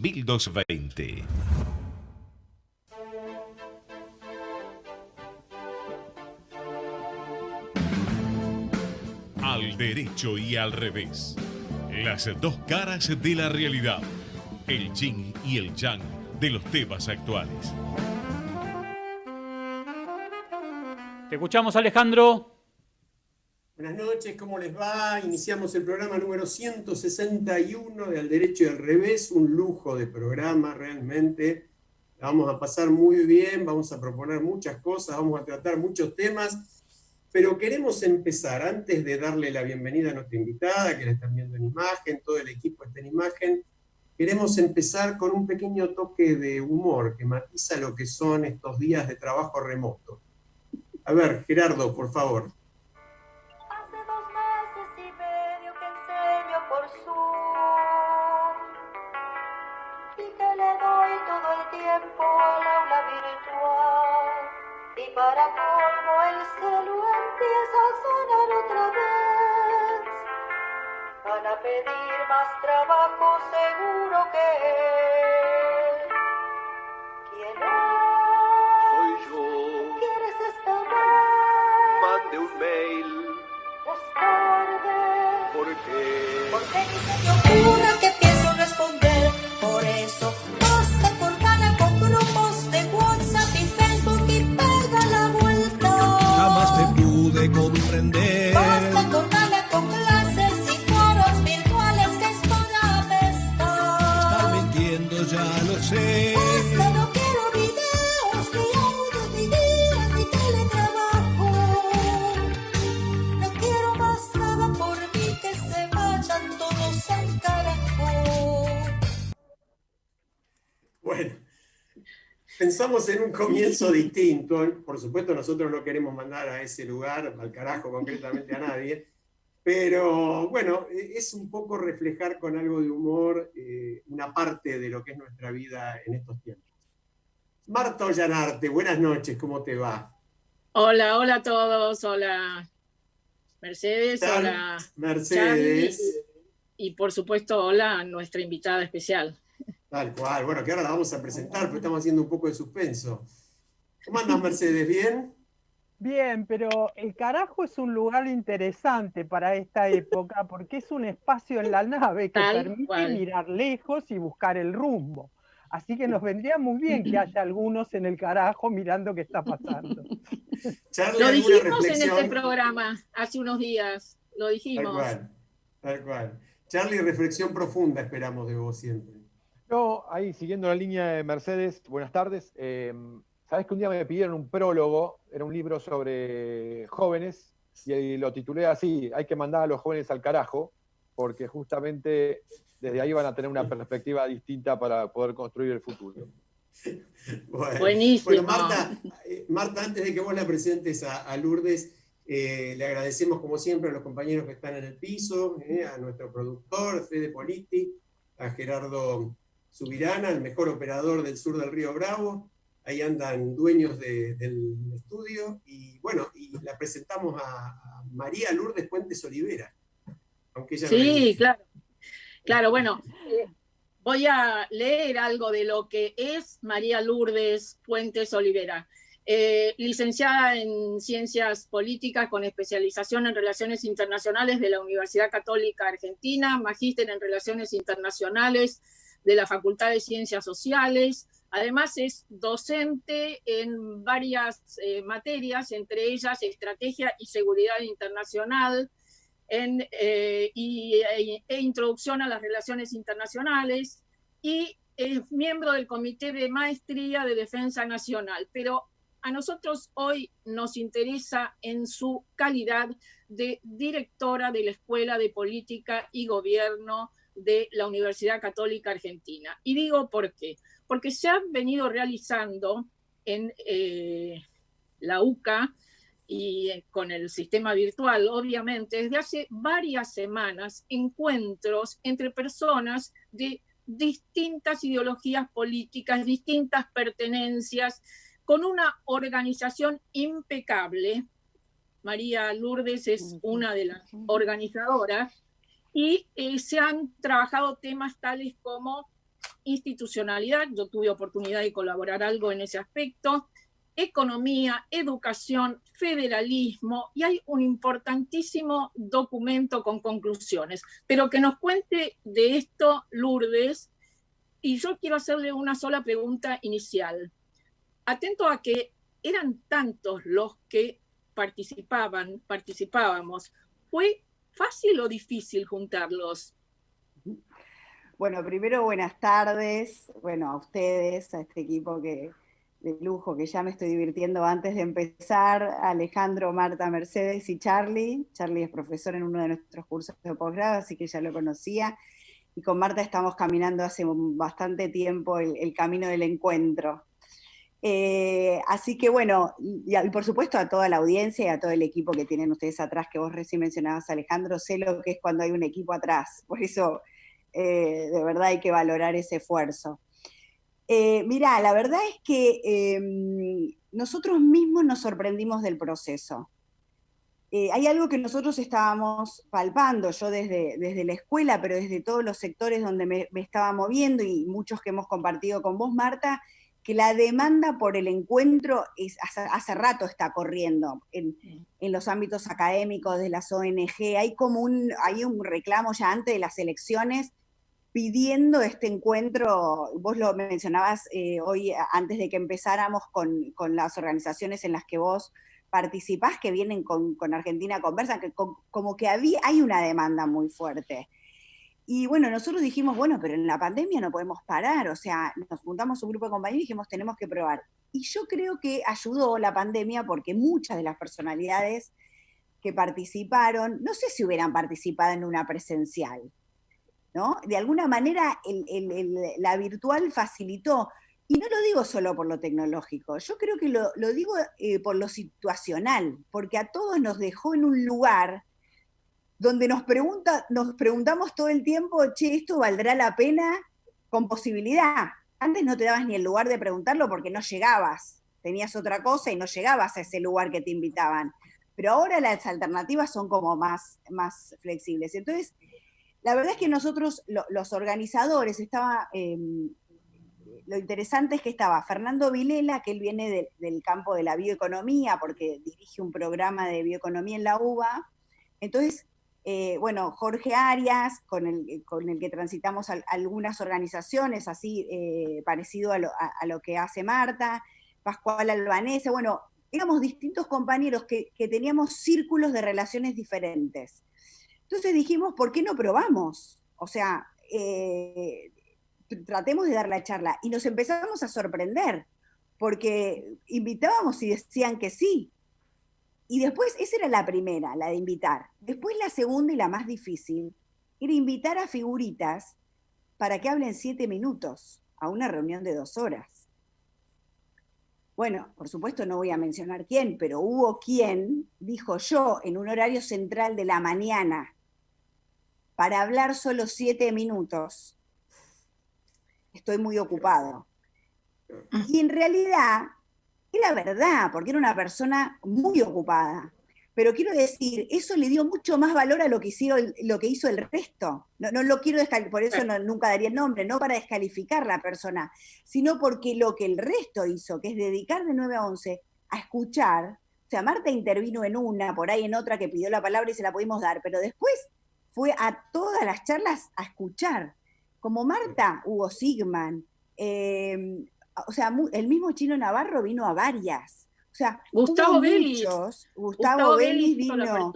1220. Al derecho y al revés. Las dos caras de la realidad. El yin y el yang de los temas actuales. Te escuchamos, Alejandro. Buenas noches, ¿cómo les va? Iniciamos el programa número 161 de Al Derecho y al Revés, un lujo de programa realmente. La vamos a pasar muy bien, vamos a proponer muchas cosas, vamos a tratar muchos temas, pero queremos empezar, antes de darle la bienvenida a nuestra invitada, que la están viendo en imagen, todo el equipo está en imagen, queremos empezar con un pequeño toque de humor que matiza lo que son estos días de trabajo remoto. A ver, Gerardo, por favor. Hace 2 meses y medio que enseño por Zoom y que le doy todo el tiempo al aula virtual. Y para colmo el celu empieza a sonar otra vez. Van a pedir más trabajo seguro que él. ¿Quién es? Soy yo. ¿Quieres esta vez? Mande un mail. Es tarde. ¿Por qué? Porque ni se te ocurra que pienso responder. Por eso basta cortarla con grupos de WhatsApp y Facebook y pega la vuelta. Jamás te pude comprender. Basta cortarla con clases y foros virtuales que es toda apesta. Estás mintiendo, ya lo sé. Basta, no quiero videos, ni audios, ni guías, ni teletrabajo. No quiero más nada por mí, que se vayan todos al carajo. Bueno, pensamos en un comienzo distinto. Por supuesto, nosotros no queremos mandar a ese lugar, al carajo concretamente a nadie, pero bueno, es un poco reflejar con algo de humor una parte de lo que es nuestra vida en estos tiempos. Marta Ollanarte, buenas noches, ¿cómo te va? Hola, hola a todos, hola Mercedes, Tal, hola Mercedes. Charlie, y por supuesto hola a nuestra invitada especial. Tal cual, bueno, que ahora la vamos a presentar, pero estamos haciendo un poco de suspenso. ¿Cómo andas, Mercedes? ¿Bien? Bien, pero el carajo es un lugar interesante para esta época porque es un espacio en la nave que Tal permite cual. mirar lejos y buscar el rumbo. Así que nos vendría muy bien que haya algunos en el carajo mirando qué está pasando. Charlie, Lo ¿alguna dijimos en reflexión? este programa hace unos días, lo Tal dijimos. cual, tal cual. Charlie, reflexión profunda esperamos de vos siempre. Yo, ahí, siguiendo la línea de Mercedes, buenas tardes. Sabés que un día me pidieron un prólogo, era un libro sobre jóvenes, y lo titulé así: hay que mandar a los jóvenes al carajo, porque justamente desde ahí van a tener una perspectiva distinta para poder construir el futuro. Buenísimo. Bueno, Marta, antes de que vos la presentes a Lourdes, le agradecemos como siempre a los compañeros que están en el piso, a nuestro productor, Fede Politi, a Gerardo Subirana, el mejor operador del sur del Río Bravo. Ahí andan dueños del estudio. Y bueno, y la presentamos a María Lourdes Puentes Olivera. Aunque ella Sí, claro. Claro, bueno, voy a leer algo de lo que es María Lourdes Puentes Olivera. Licenciada en Ciencias Políticas con especialización en Relaciones Internacionales de la Universidad Católica Argentina, magíster en Relaciones Internacionales de la Facultad de Ciencias Sociales. Además es docente en varias materias, entre ellas Estrategia y Seguridad Internacional, e Introducción a las Relaciones Internacionales, y es miembro del Comité de Maestría de Defensa Nacional. Pero a nosotros hoy nos interesa en su calidad de directora de la Escuela de Política y Gobierno de la Universidad Católica Argentina. Y digo por qué. Porque se han venido realizando en la UCA y con el sistema virtual, obviamente, desde hace varias semanas, encuentros entre personas de distintas ideologías políticas, distintas pertenencias, con una organización impecable. María Lourdes es una de las organizadoras, y se han trabajado temas tales como institucionalidad, yo tuve oportunidad de colaborar algo en ese aspecto, economía, educación, federalismo, y hay un importantísimo documento con conclusiones. Pero que nos cuente de esto Lourdes, y yo quiero hacerle una sola pregunta inicial. Atento a que eran tantos los que participábamos, ¿fue fácil o difícil juntarlos? Bueno, primero buenas tardes, bueno, a ustedes, a este equipo de lujo que ya me estoy divirtiendo antes de empezar, Alejandro, Marta, Mercedes y Charlie. Charlie es profesor en uno de nuestros cursos de posgrado, así que ya lo conocía. Y con Marta estamos caminando hace bastante tiempo el camino del encuentro. Así que bueno, y por supuesto a toda la audiencia y a todo el equipo que tienen ustedes atrás, que vos recién mencionabas, Alejandro, sé lo que es cuando hay un equipo atrás, por eso de verdad hay que valorar ese esfuerzo. Mirá, la verdad es que nosotros mismos nos sorprendimos del proceso. Hay algo que nosotros estábamos palpando, yo desde la escuela, pero desde todos los sectores donde me estaba moviendo y muchos que hemos compartido con vos, Marta, que la demanda por el encuentro hace rato está corriendo en los ámbitos académicos, de las ONG. Hay un reclamo ya antes de las elecciones pidiendo este encuentro. Vos lo mencionabas hoy, antes de que empezáramos, con las organizaciones en las que vos participás, que vienen con Argentina Conversa, que como que hay una demanda muy fuerte. Y bueno, nosotros dijimos, bueno, pero en la pandemia no podemos parar, o sea, nos juntamos un grupo de compañeros y dijimos, tenemos que probar. Y yo creo que ayudó la pandemia porque muchas de las personalidades que participaron, no sé si hubieran participado en una presencial, ¿no? De alguna manera la virtual facilitó, y no lo digo solo por lo tecnológico, yo creo que lo digo por lo situacional, porque a todos nos dejó en un lugar donde nos preguntamos todo el tiempo, che, ¿esto valdrá la pena? Con posibilidad. Antes no te dabas ni el lugar de preguntarlo porque no llegabas, tenías otra cosa y no llegabas a ese lugar que te invitaban. Pero ahora las alternativas son como más flexibles. Entonces, la verdad es que nosotros, los organizadores, lo interesante es que estaba Fernando Vilela, que él viene del campo de la bioeconomía, porque dirige un programa de bioeconomía en la UBA. Entonces, bueno, Jorge Arias, con el que transitamos algunas organizaciones, así parecido a lo que hace Marta, Pascual Albanese, bueno, éramos distintos compañeros que teníamos círculos de relaciones diferentes. Entonces dijimos, ¿por qué no probamos? O sea, tratemos de dar la charla. Y nos empezamos a sorprender, porque invitábamos y decían que sí. Y después, esa era la primera, la de invitar. Después la segunda y la más difícil, era invitar a figuritas para que hablen 7 minutos a una reunión de 2 horas. Bueno, por supuesto no voy a mencionar quién, pero hubo quien dijo, yo en un horario central de la mañana, para hablar solo 7 minutos, estoy muy ocupado. Y en realidad era verdad, porque era una persona muy ocupada. Pero quiero decir, eso le dio mucho más valor a lo que hizo el resto. No lo quiero descalificar, por eso nunca daría el nombre, no para descalificar la persona, sino porque lo que el resto hizo, que es dedicar de 9 a 11 a escuchar. O sea, Marta intervino en una, por ahí en otra que pidió la palabra y se la pudimos dar, pero después fue a todas las charlas a escuchar. Como Marta, Hugo Sigman, o sea, el mismo Chino Navarro vino a varias. O sea, Gustavo Vélez. Gustavo Vélez vino.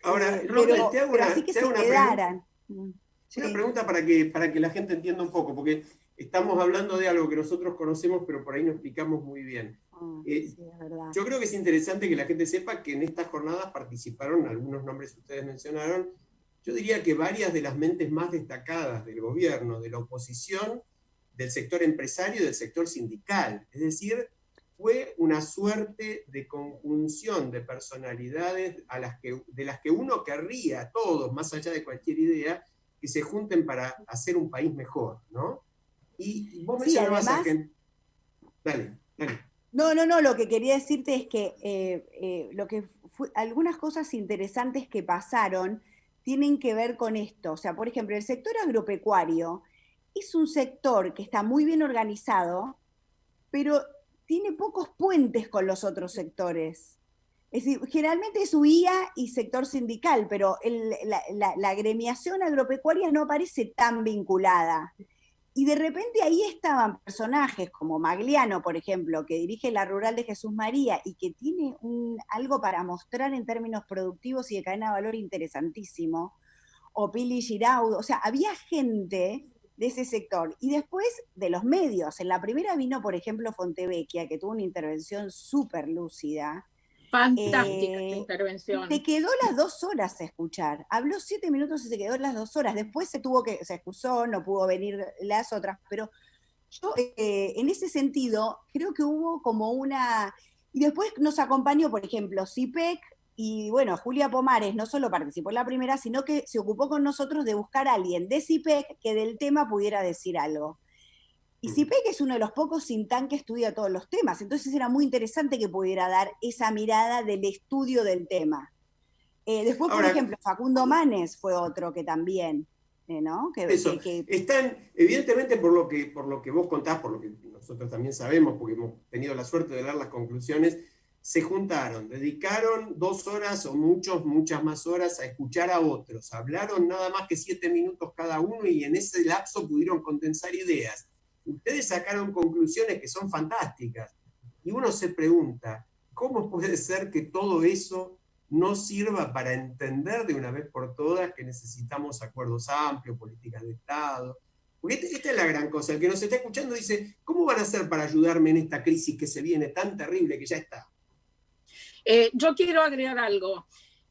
Ahora, pero te hago una, así que te se hago una quedaran. Una pregunta para que la gente entienda un poco, porque estamos hablando de algo que nosotros conocemos, pero por ahí no explicamos muy bien. Sí, es verdad. Yo creo que es interesante que la gente sepa que en estas jornadas participaron, algunos nombres que ustedes mencionaron, yo diría que varias de las mentes más destacadas del gobierno, de la oposición, del sector empresario y del sector sindical. Es decir, fue una suerte de conjunción de personalidades de las que uno querría, todos, más allá de cualquier idea, que se junten para hacer un país mejor, ¿no? Y vos mencionabas a que... Dale. No, lo que quería decirte es que algunas cosas interesantes que pasaron tienen que ver con esto. O sea, por ejemplo, el sector agropecuario es un sector que está muy bien organizado, pero tiene pocos puentes con los otros sectores. Es decir, generalmente es UIA y sector sindical, pero la agremiación agropecuaria no aparece tan vinculada. Y de repente ahí estaban personajes como Magliano, por ejemplo, que dirige la Rural de Jesús María y que tiene algo para mostrar en términos productivos y de cadena de valor interesantísimo, o Pili Giraudo, o sea, había gente de ese sector. Y después de los medios, en la primera vino, por ejemplo, Fontevecchia, que tuvo una intervención súper lúcida. Fantástica esta intervención. Se quedó las 2 horas a escuchar. Habló 7 minutos y se quedó las 2 horas. Después se excusó, no pudo venir las otras. Pero yo, en ese sentido, creo que hubo como una... Y después nos acompañó, por ejemplo, CIPEC, y bueno, Julia Pomares no solo participó en la primera, sino que se ocupó con nosotros de buscar a alguien de CIPEC que del tema pudiera decir algo. Y CIPEC es uno de los pocos think que estudia todos los temas, entonces era muy interesante que pudiera dar esa mirada del estudio del tema. Después, por ejemplo, Facundo Manes fue otro que también, ¿no? Están, evidentemente, por lo que vos contás, por lo que nosotros también sabemos, porque hemos tenido la suerte de leer las conclusiones, se juntaron, dedicaron 2 horas o muchas más horas a escuchar a otros, hablaron nada más que 7 minutos cada uno y en ese lapso pudieron condensar ideas. Ustedes sacaron conclusiones que son fantásticas y uno se pregunta, ¿cómo puede ser que todo eso no sirva para entender de una vez por todas que necesitamos acuerdos amplios, políticas de Estado? Porque esta es la gran cosa, el que nos está escuchando dice, ¿cómo van a hacer para ayudarme en esta crisis que se viene tan terrible que ya está? Yo quiero agregar algo.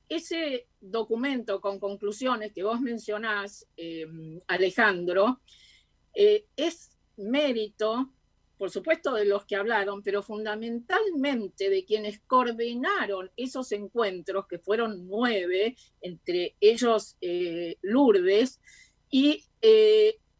Ese documento con conclusiones que vos mencionás, Alejandro, es mérito, por supuesto, de los que hablaron, pero fundamentalmente de quienes coordinaron esos encuentros, que fueron 9, entre ellos Lourdes, y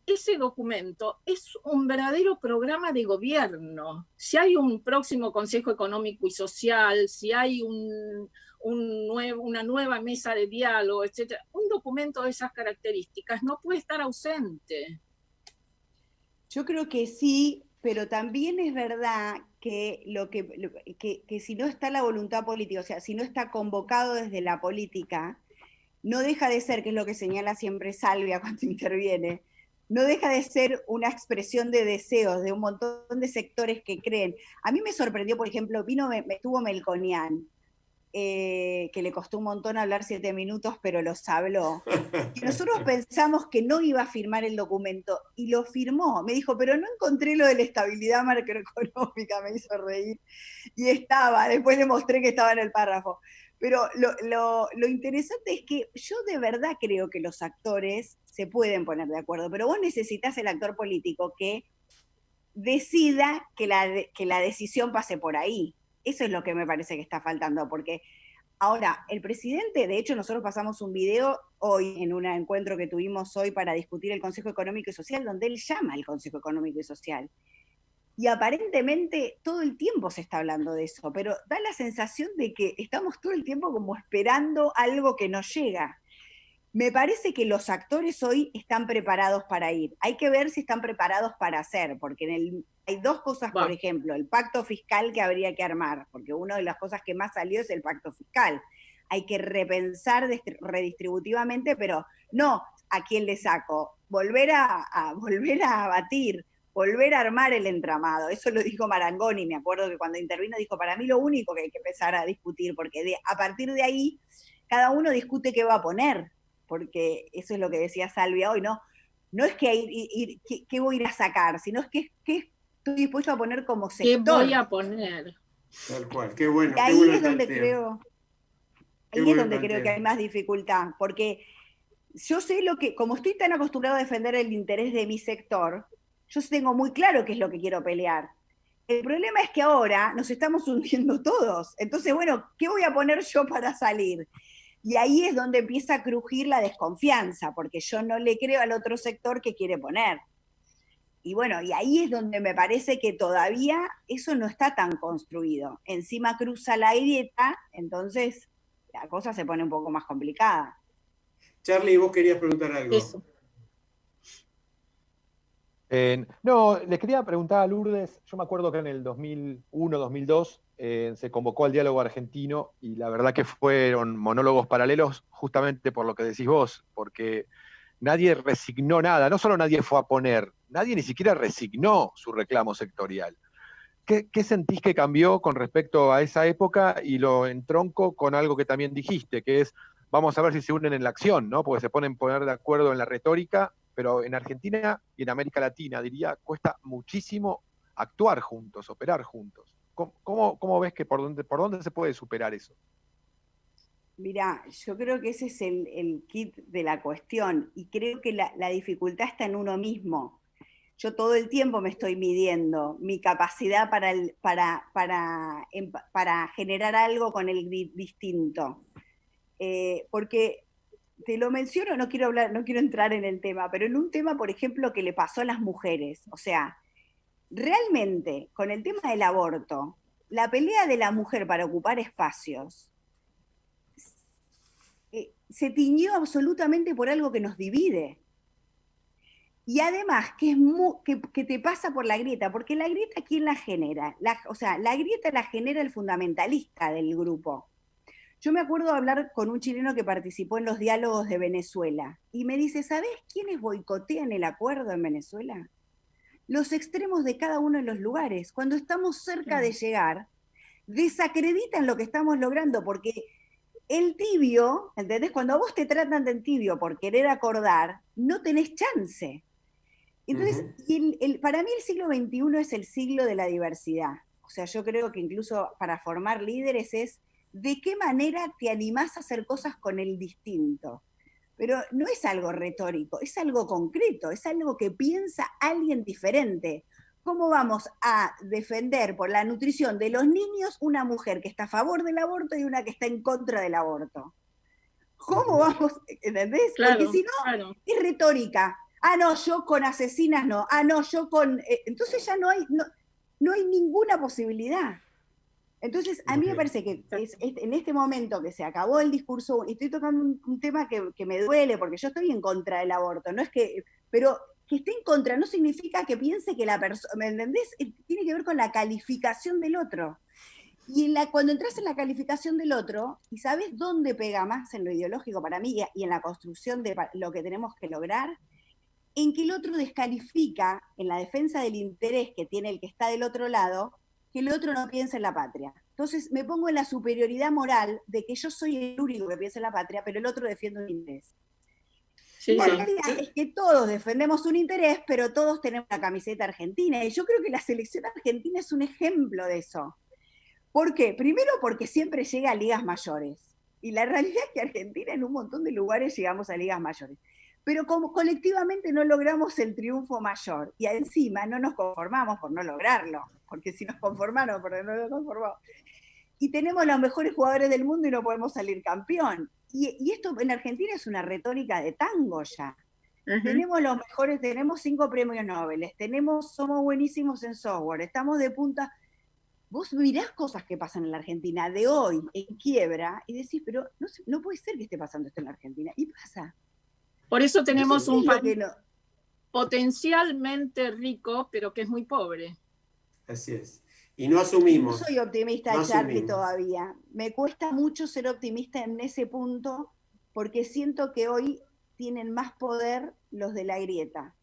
ese documento es un verdadero programa de gobierno. Si hay un próximo Consejo Económico y Social, si hay una nueva mesa de diálogo, etc., un documento de esas características no puede estar ausente. Yo creo que sí, pero también es verdad que, que si no está la voluntad política, o sea, si no está convocado desde la política, no deja de ser, que es lo que señala siempre Salvia cuando interviene, no deja de ser una expresión de deseos de un montón de sectores que creen. A mí me sorprendió, por ejemplo, estuvo Melconian, que le costó un montón hablar 7 minutos, pero los habló. Y nosotros pensamos que no iba a firmar el documento, y lo firmó. Me dijo, pero no encontré lo de la estabilidad macroeconómica, me hizo reír. Y estaba, después le mostré que estaba en el párrafo. Pero lo interesante es que yo de verdad creo que los actores se pueden poner de acuerdo, pero vos necesitas el actor político que decida que la decisión pase por ahí. Eso es lo que me parece que está faltando, porque ahora, el presidente, de hecho nosotros pasamos un video hoy en un encuentro que tuvimos hoy para discutir el Consejo Económico y Social, donde él llama al Consejo Económico y Social. Y aparentemente todo el tiempo se está hablando de eso, pero da la sensación de que estamos todo el tiempo como esperando algo que no llega. Me parece que los actores hoy están preparados para ir. Hay que ver si están preparados para hacer, porque hay 2 cosas, por ejemplo, el pacto fiscal que habría que armar, porque una de las cosas que más salió es el pacto fiscal. Hay que repensar redistributivamente, pero no a quién le saco, volver a abatir, volver a armar el entramado. Eso lo dijo Marangoni, me acuerdo que cuando intervino dijo, para mí lo único que hay que empezar a discutir, porque a partir de ahí cada uno discute qué va a poner, porque eso es lo que decía Salvia hoy, no es que qué voy a ir a sacar, sino es que estoy dispuesto a poner como sector. ¿Qué voy a poner? Tal cual, qué bueno. Y ahí es donde creo que hay más dificultad, porque yo sé como estoy tan acostumbrado a defender el interés de mi sector, yo tengo muy claro qué es lo que quiero pelear. El problema es que ahora nos estamos hundiendo todos. Entonces, bueno, ¿qué voy a poner yo para salir? Y ahí es donde empieza a crujir la desconfianza, porque yo no le creo al otro sector que quiere poner. Y bueno, y ahí es donde me parece que todavía eso no está tan construido. Encima cruza la grieta, entonces la cosa se pone un poco más complicada. Charlie, vos querías preguntar algo. Eso. No, le quería preguntar a Lourdes, yo me acuerdo que en el 2001, 2002 se convocó al diálogo argentino y la verdad que fueron monólogos paralelos justamente por lo que decís vos, porque nadie resignó nada, no solo nadie fue a poner, nadie ni siquiera resignó su reclamo sectorial. ¿Qué sentís que cambió con respecto a esa época? Y lo entronco con algo que también dijiste, que es, vamos a ver si se unen en la acción, ¿no? Porque se poner de acuerdo en la retórica, pero en Argentina y en América Latina, diría, cuesta muchísimo actuar juntos, operar juntos. ¿Cómo ves que por dónde se puede superar eso? Mirá, yo creo que ese es el kit de la cuestión y creo que la dificultad está en uno mismo. Yo todo el tiempo me estoy midiendo mi capacidad para generar algo con el distinto. Porque te lo menciono, no quiero entrar en el tema, pero en un tema, por ejemplo, que le pasó a las mujeres. O sea, realmente, con el tema del aborto, la pelea de la mujer para ocupar espacios se tiñó absolutamente por algo que nos divide. Y además, que te pasa por la grieta, porque la grieta, ¿quién la genera? La grieta la genera el fundamentalista del grupo. Yo me acuerdo de hablar con un chileno que participó en los diálogos de Venezuela, y me dice, ¿sabés quiénes boicotean el acuerdo en Venezuela? Los extremos de cada uno de los lugares. Cuando estamos cerca de llegar, desacreditan lo que estamos logrando, porque el tibio, ¿entendés? Cuando a vos te tratan de tibio por querer acordar, no tenés chance. Entonces, para mí el siglo XXI es el siglo de la diversidad. O sea, yo creo que incluso para formar líderes es de qué manera te animás a hacer cosas con el distinto. Pero no es algo retórico, es algo concreto, es algo que piensa alguien diferente. ¿Cómo vamos a defender por la nutrición de los niños una mujer que está a favor del aborto y una que está en contra del aborto? ¿Cómo vamos? ¿Entendés? Claro, porque si no, es retórica. Ah, no, yo con asesinas no. Ah, no, yo con... entonces ya no hay ninguna posibilidad. Entonces, a mí me parece que en este momento que se acabó el discurso, y estoy tocando un tema que me duele, porque yo estoy en contra del aborto, no es que... Pero que esté en contra no significa que piense que la persona... ¿Me entendés? Tiene que ver con la calificación del otro. Y cuando entras en la calificación del otro, y sabes dónde pega más en lo ideológico para mí y en la construcción de lo que tenemos que lograr, en que el otro descalifica en la defensa del interés que tiene el que está del otro lado, que el otro no piensa en la patria. Entonces me pongo en la superioridad moral de que yo soy el único que piensa en la patria, pero el otro defiende un interés. Sí, la realidad es que todos defendemos un interés, pero todos tenemos la camiseta argentina, y yo creo que la selección argentina es un ejemplo de eso. ¿Por qué? Primero porque siempre llega a ligas mayores, y la realidad es que Argentina en un montón de lugares llegamos a ligas mayores. Pero como colectivamente no logramos el triunfo mayor, y encima no nos conformamos por no lograrlo, porque si nos conformamos, porque no nos conformamos, y tenemos los mejores jugadores del mundo y no podemos salir campeón. Y esto en Argentina es una retórica de tango ya. Tenemos los mejores, tenemos 5 premios Nobel, somos buenísimos en software, estamos de punta. Vos mirás cosas que pasan en la Argentina de hoy, en quiebra, y decís, pero no puede ser que esté pasando esto en la Argentina. Y pasa. Por eso tenemos un país potencialmente rico, pero que es muy pobre. Así es. Y no asumimos. No soy optimista, Charlie, todavía. Me cuesta mucho ser optimista en ese punto, porque siento que hoy tienen más poder los de la grieta.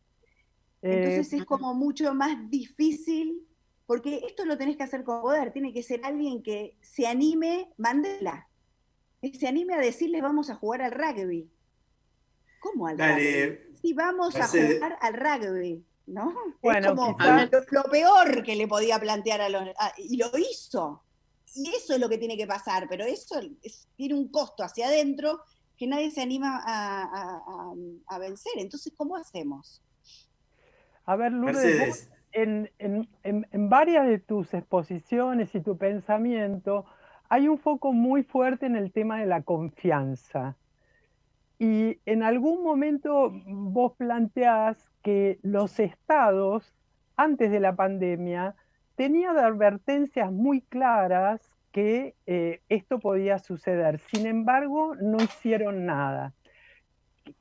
Entonces es como mucho más difícil, porque esto lo tenés que hacer con poder. Tiene que ser alguien que se anime, Mandela, que se anime a decirles vamos a jugar al rugby. ¿Cómo al rugby? Sí, vamos a jugar al rugby, ¿no? Bueno, es como lo peor que le podía plantear y lo hizo. Y eso es lo que tiene que pasar, pero eso tiene un costo hacia adentro que nadie se anima a vencer. Entonces, ¿cómo hacemos? A ver, Lourdes, vos en varias de tus exposiciones y tu pensamiento hay un foco muy fuerte en el tema de la confianza. Y en algún momento vos planteás que los estados, antes de la pandemia, tenían advertencias muy claras que esto podía suceder. Sin embargo, no hicieron nada.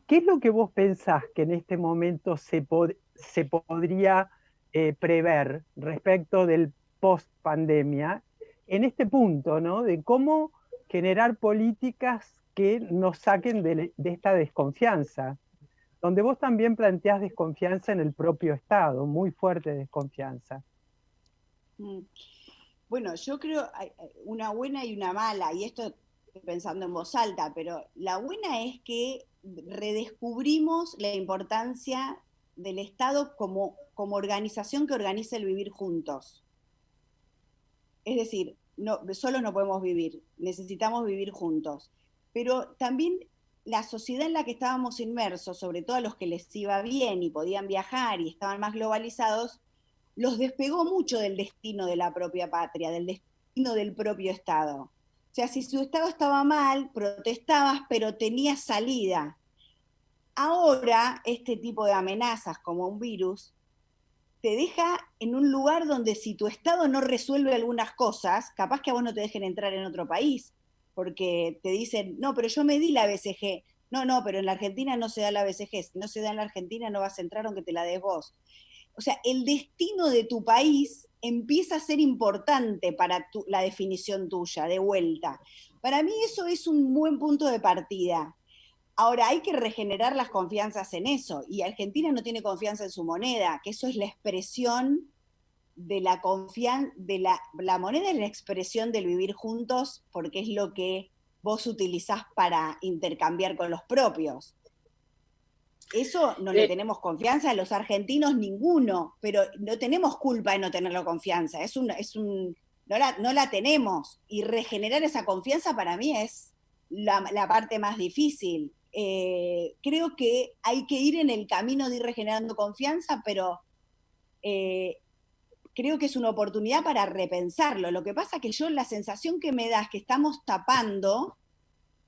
¿Qué es lo que vos pensás que en este momento se podría prever respecto del post-pandemia en este punto, ¿no? De cómo generar políticas que nos saquen de esta desconfianza, donde vos también planteás desconfianza en el propio Estado, muy fuerte desconfianza. Bueno, yo creo una buena y una mala, y esto estoy pensando en voz alta, pero la buena es que redescubrimos la importancia del Estado como organización que organiza el vivir juntos. Es decir, solos no podemos vivir, necesitamos vivir juntos. Pero también la sociedad en la que estábamos inmersos, sobre todo a los que les iba bien y podían viajar y estaban más globalizados, los despegó mucho del destino de la propia patria, del destino del propio Estado. O sea, si su Estado estaba mal, protestabas, pero tenías salida. Ahora, este tipo de amenazas, como un virus, te deja en un lugar donde si tu Estado no resuelve algunas cosas, capaz que a vos no te dejen entrar en otro país, porque te dicen, no, pero yo me di la BCG. No, pero en la Argentina no se da la BCG. Si no se da en la Argentina no vas a entrar aunque te la des vos. O sea, el destino de tu país empieza a ser importante para la definición tuya, de vuelta. Para mí eso es un buen punto de partida. Ahora, hay que regenerar las confianzas en eso, y Argentina no tiene confianza en su moneda, que eso es la expresión de la confianza, la moneda es la expresión del vivir juntos, porque es lo que vos utilizás para intercambiar con los propios. Eso no le tenemos confianza a los argentinos ninguno, pero no tenemos culpa de no tenerlo confianza, no la tenemos, y regenerar esa confianza para mí es la parte más difícil. Creo que hay que ir en el camino de ir regenerando confianza, pero creo que es una oportunidad para repensarlo. Lo que pasa es que yo la sensación que me da es que estamos tapando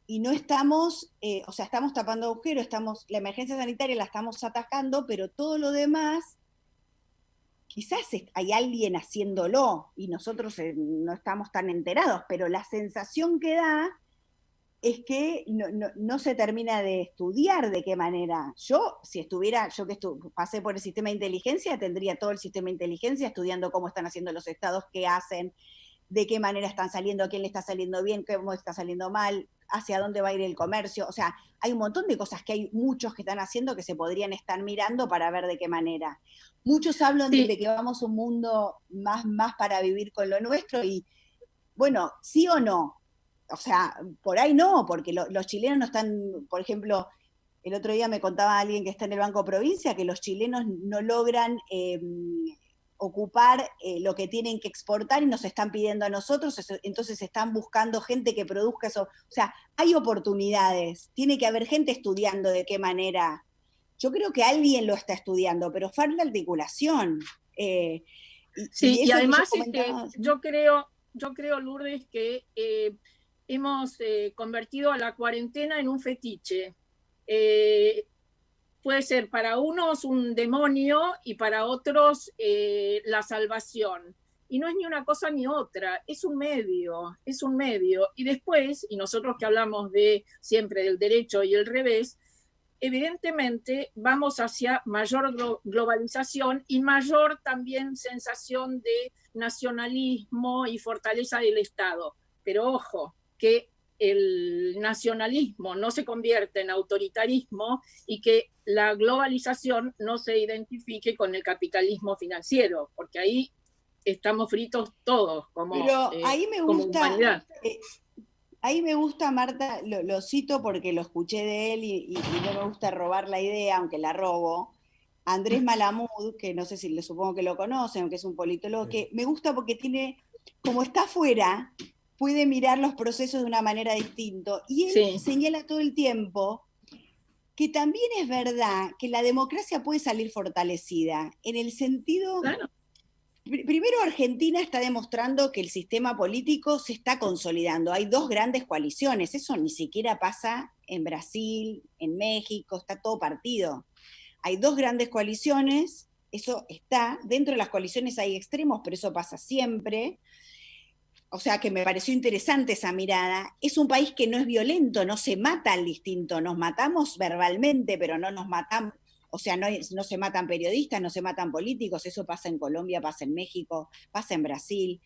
y no estamos, estamos tapando agujeros, la emergencia sanitaria la estamos atacando, pero todo lo demás, quizás hay alguien haciéndolo y nosotros no estamos tan enterados, pero la sensación que da es que no se termina de estudiar de qué manera. Yo que pasé por el sistema de inteligencia, tendría todo el sistema de inteligencia estudiando cómo están haciendo los estados, qué hacen, de qué manera están saliendo, a quién le está saliendo bien, cómo está saliendo mal, hacia dónde va a ir el comercio. O sea, hay un montón de cosas que hay muchos que están haciendo que se podrían estar mirando para ver de qué manera. Muchos hablan de que vamos a un mundo más para vivir con lo nuestro y, bueno, sí o no. O sea, por ahí no, porque los chilenos no están, por ejemplo, el otro día me contaba alguien que está en el Banco Provincia que los chilenos no logran ocupar lo que tienen que exportar y nos están pidiendo a nosotros, entonces están buscando gente que produzca eso. O sea, hay oportunidades, tiene que haber gente estudiando de qué manera. Yo creo que alguien lo está estudiando, pero falta articulación. Y además yo creo, Lourdes, que hemos convertido a la cuarentena en un fetiche. Puede ser para unos un demonio y para otros la salvación. Y no es ni una cosa ni otra, es un medio. Y después, y nosotros que hablamos siempre del derecho y el revés, evidentemente vamos hacia mayor globalización y mayor también sensación de nacionalismo y fortaleza del Estado. Pero ojo, que el nacionalismo no se convierte en autoritarismo y que la globalización no se identifique con el capitalismo financiero, porque ahí estamos fritos todos como, pero ahí me gusta, como humanidad. Ahí me gusta, Marta, lo cito porque lo escuché de él y no me gusta robar la idea, aunque la robo. Andrés Malamud, que no sé si supongo que lo conocen, aunque es un politólogo, que me gusta porque como está afuera, puede mirar los procesos de una manera distinta. Y él señala todo el tiempo que también es verdad que la democracia puede salir fortalecida, en el sentido... Claro. Primero, Argentina está demostrando que el sistema político se está consolidando. Hay dos grandes coaliciones, eso ni siquiera pasa en Brasil, en México, está todo partido. Hay dos grandes coaliciones, eso está, dentro de las coaliciones hay extremos, pero eso pasa siempre. O sea que me pareció interesante esa mirada. Es un país que no es violento, no se mata al distinto, nos matamos verbalmente, pero no nos matamos. O sea, no se matan periodistas, no se matan políticos, eso pasa en Colombia, pasa en México, pasa en Brasil.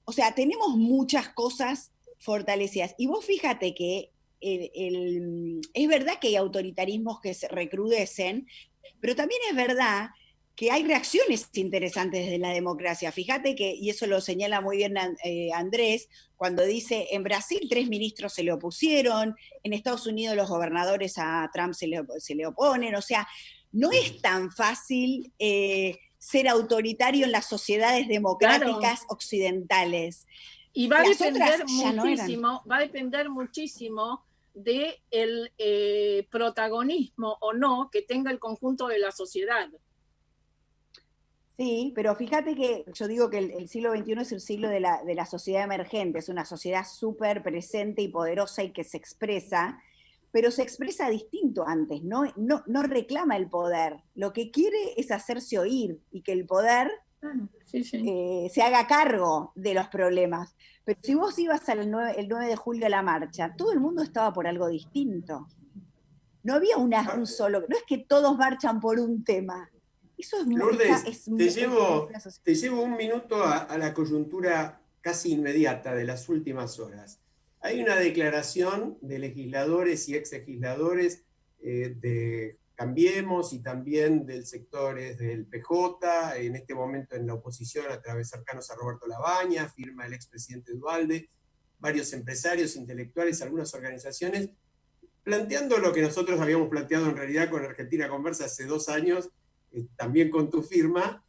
O sea, tenemos muchas cosas fortalecidas. Y vos fíjate que es verdad que hay autoritarismos que se recrudecen, pero también es verdad que hay reacciones interesantes desde la democracia. Fíjate que, y eso lo señala muy bien Andrés, cuando dice, en Brasil 3 ministros se le opusieron, en Estados Unidos los gobernadores a Trump se le oponen, o sea, no es tan fácil ser autoritario en las sociedades democráticas occidentales. Y va a Las depender otras ya no eran. va a depender muchísimo del protagonismo o no que tenga el conjunto de la sociedad. Sí, pero fíjate que yo digo que el siglo XXI es el siglo de la sociedad emergente, es una sociedad súper presente y poderosa y que se expresa, pero se expresa distinto antes, no reclama el poder, lo que quiere es hacerse oír y que el poder se haga cargo de los problemas. Pero si vos ibas el 9 de julio a la marcha, todo el mundo estaba por algo distinto. No había un solo, no es que todos marchan por un tema. Eso es Lourdes, te llevo un minuto a la coyuntura casi inmediata de las últimas horas. Hay una declaración de legisladores y ex legisladores de Cambiemos y también del sectores del PJ, en este momento en la oposición a través cercanos a Roberto Labaña, firma el expresidente Duhalde, varios empresarios, intelectuales, algunas organizaciones, planteando lo que nosotros habíamos planteado en realidad con Argentina Conversa hace 2 años, también con tu firma,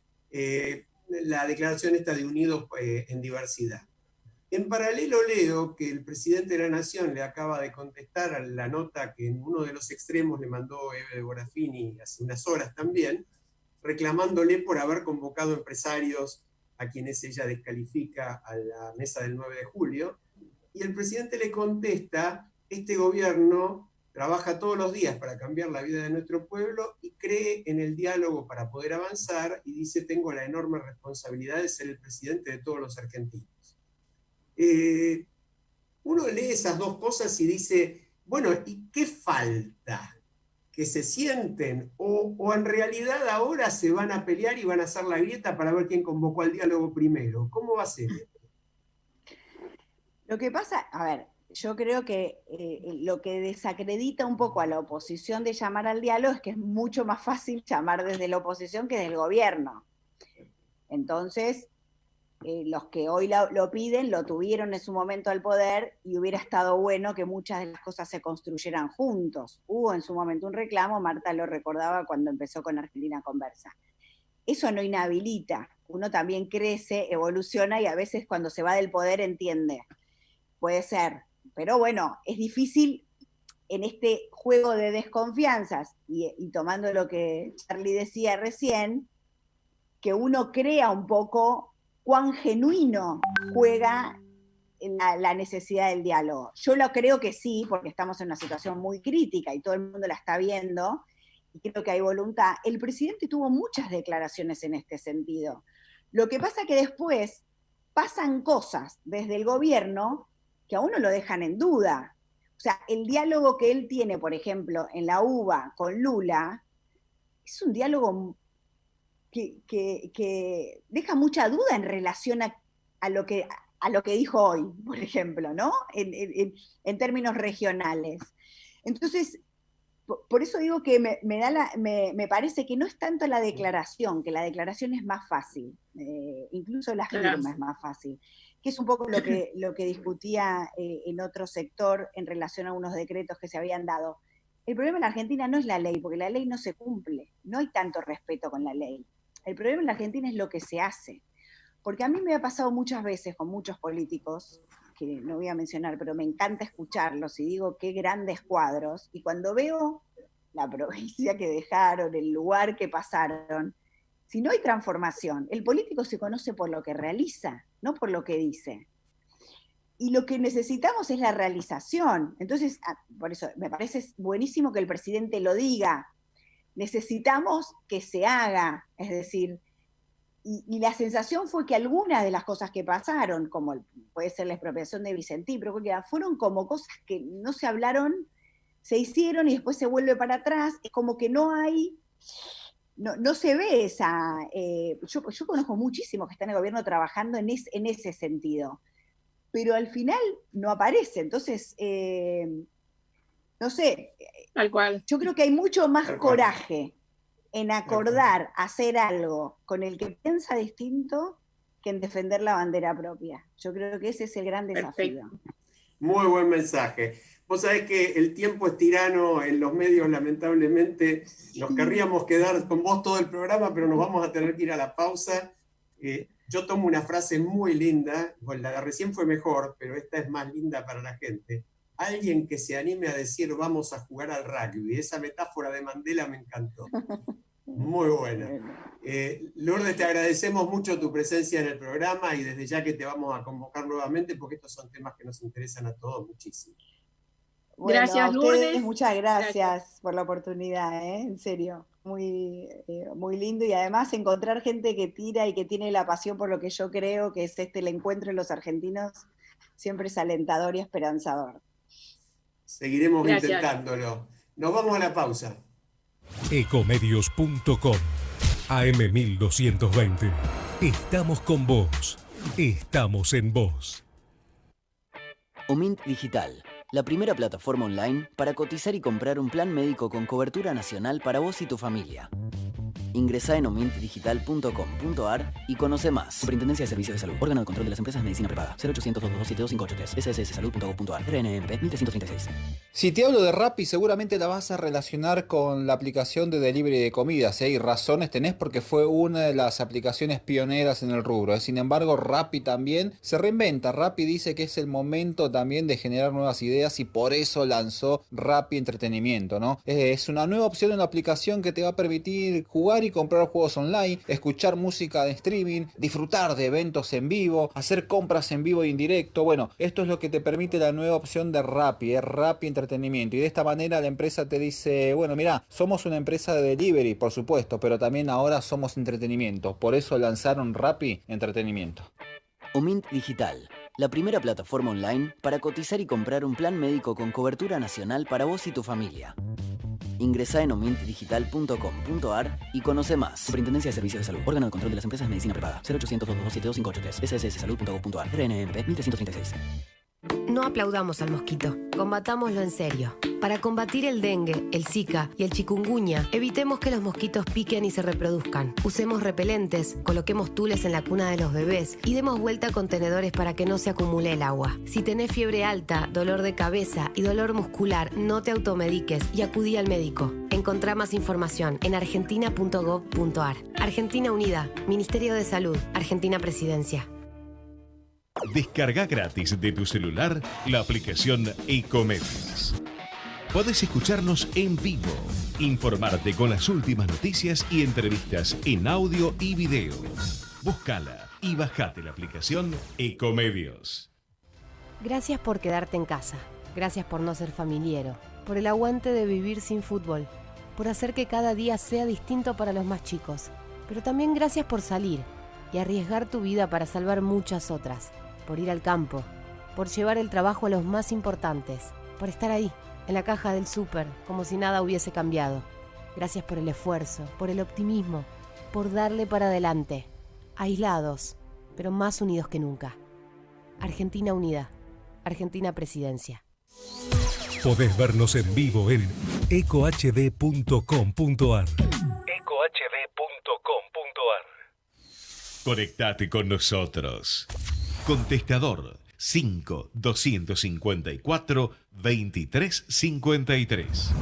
la declaración esta de Unidos en Diversidad. En paralelo leo que el presidente de la Nación le acaba de contestar a la nota que en uno de los extremos le mandó Eve Borafini hace unas horas también, reclamándole por haber convocado empresarios a quienes ella descalifica a la mesa del 9 de julio. Y el presidente le contesta, este gobierno trabaja todos los días para cambiar la vida de nuestro pueblo y cree en el diálogo para poder avanzar y dice, tengo la enorme responsabilidad de ser el presidente de todos los argentinos. Uno lee esas dos cosas y dice, bueno, ¿y qué falta? ¿Que se sienten? ¿O en realidad ahora se van a pelear y van a hacer la grieta para ver quién convocó al diálogo primero? ¿Cómo va a ser? Lo que pasa, a ver, yo creo que lo que desacredita un poco a la oposición de llamar al diálogo es que es mucho más fácil llamar desde la oposición que desde el gobierno. Entonces, los que hoy lo piden, lo tuvieron en su momento al poder y hubiera estado bueno que muchas de las cosas se construyeran juntos. Hubo en su momento un reclamo, Marta lo recordaba cuando empezó con Argentina Conversa. Eso no inhabilita, uno también crece, evoluciona y a veces cuando se va del poder entiende. Puede ser, pero bueno, es difícil en este juego de desconfianzas y tomando lo que Charlie decía recién, que uno crea un poco cuán genuino juega la necesidad del diálogo. Yo lo creo que sí, porque estamos en una situación muy crítica y todo el mundo la está viendo, y creo que hay voluntad. El presidente tuvo muchas declaraciones en este sentido. Lo que pasa que después pasan cosas desde el gobierno que a uno lo dejan en duda. O sea, el diálogo que él tiene, por ejemplo, en la UBA con Lula, es un diálogo que deja mucha duda en relación a lo que dijo hoy, por ejemplo, ¿no? En términos regionales. Entonces, por eso digo que me parece que no es tanto la declaración, que la declaración es más fácil, incluso la firma es más fácil, que es un poco lo que discutía en otro sector en relación a unos decretos que se habían dado. El problema en la Argentina no es la ley, porque la ley no se cumple, no hay tanto respeto con la ley. El problema en la Argentina es lo que se hace. Porque a mí me ha pasado muchas veces con muchos políticos, que no voy a mencionar, pero me encanta escucharlos y digo qué grandes cuadros, y cuando veo la provincia que dejaron, el lugar que pasaron, si no hay transformación, el político se conoce por lo que realiza, no por lo que dice. Y lo que necesitamos es la realización. Entonces, por eso me parece buenísimo que el presidente lo diga. Necesitamos que se haga, es decir, y la sensación fue que algunas de las cosas que pasaron, como puede ser la expropiación de Vicentí, pero fueron como cosas que no se hablaron, se hicieron y después se vuelve para atrás, es como que no hay no se ve esa... yo conozco muchísimos que están en el gobierno trabajando en ese sentido, pero al final no aparece. Entonces, no sé, Tal cual. yo creo que hay mucho más coraje en acordar hacer algo con el que piensa distinto que en defender la bandera propia. Yo creo que ese es el gran desafío. Perfecto. Muy buen mensaje. Vos sabés que el tiempo es tirano en los medios, lamentablemente. Nos querríamos quedar con vos todo el programa, pero nos vamos a tener que ir a la pausa. Yo tomo una frase muy linda, bueno, la de recién fue mejor, pero esta es más linda para la gente. Alguien que se anime a decir vamos a jugar al rugby. Esa metáfora de Mandela me encantó. Muy buena. Lourdes, te agradecemos mucho tu presencia en el programa y desde ya que te vamos a convocar nuevamente porque estos son temas que nos interesan a todos muchísimo. Bueno, Gracias, Lourdes. Lourdes. Muchas gracias por la oportunidad, en serio. Muy lindo, y además encontrar gente que tira y que tiene la pasión por lo que yo creo que es el encuentro en los argentinos, siempre es alentador y esperanzador. Seguiremos intentándolo. Nos vamos a la pausa. Ecomedios.com AM1220. Estamos con vos. Estamos en vos. Omint Digital, la primera plataforma online para cotizar y comprar un plan médico con cobertura nacional para vos y tu familia. Ingresá en omintdigital.com.ar y conoce más. Superintendencia de Servicios de Salud. Órgano de control de las empresas de medicina prepaga. 0800-227-2583. SSSsalud.gov.ar. RNMP 1336. Si te hablo de Rappi, seguramente la vas a relacionar con la aplicación de delivery de comidas. Y razones tenés porque fue una de las aplicaciones pioneras en el rubro. Sin embargo, Rappi también se reinventa. Rappi dice que es el momento también de generar nuevas ideas y por eso lanzó Rappi Entretenimiento, ¿no? Es una nueva opción en la aplicación que te va a permitir jugar y comprar juegos online, escuchar música de streaming, disfrutar de eventos en vivo, hacer compras en vivo e indirecto. Bueno, esto es lo que te permite la nueva opción de Rappi, Rappi Entretenimiento. Y de esta manera la empresa te dice, bueno, mira, somos una empresa de delivery, por supuesto, pero también ahora somos entretenimiento. Por eso lanzaron Rappi Entretenimiento. Omint Digital, la primera plataforma online para cotizar y comprar un plan médico con cobertura nacional para vos y tu familia. Ingresá en omintdigital.com.ar y conoce más. Superintendencia de Servicios de Salud. Órgano de control de las empresas de medicina prepaga. 0800-227-2583. SSSsalud.gov.ar. RNMP 1336. No aplaudamos al mosquito, combatámoslo en serio. Para combatir el dengue, el zika y el chikungunya, evitemos que los mosquitos piquen y se reproduzcan. Usemos repelentes, coloquemos tules en la cuna de los bebés y demos vuelta a contenedores para que no se acumule el agua. Si tenés fiebre alta, dolor de cabeza y dolor muscular, no te automediques y acudí al médico. Encontrá más información en argentina.gov.ar. Argentina Unida, Ministerio de Salud, Argentina Presidencia. Descarga gratis de tu celular la aplicación Ecomedios. Podés escucharnos en vivo, informarte con las últimas noticias y entrevistas en audio y video. Búscala y bajate la aplicación Ecomedios. Gracias por quedarte en casa. Gracias por no ser familiero. Por el aguante de vivir sin fútbol. Por hacer que cada día sea distinto para los más chicos. Pero también gracias por salir y arriesgar tu vida para salvar muchas otras. Por ir al campo, por llevar el trabajo a los más importantes, por estar ahí, en la caja del súper, como si nada hubiese cambiado. Gracias por el esfuerzo, por el optimismo, por darle para adelante. Aislados, pero más unidos que nunca. Argentina Unida, Argentina Presidencia. Podés vernos en vivo en ecohd.com.ar. ecohd.com.ar. Conectate con nosotros. Contestador 5-254-2353.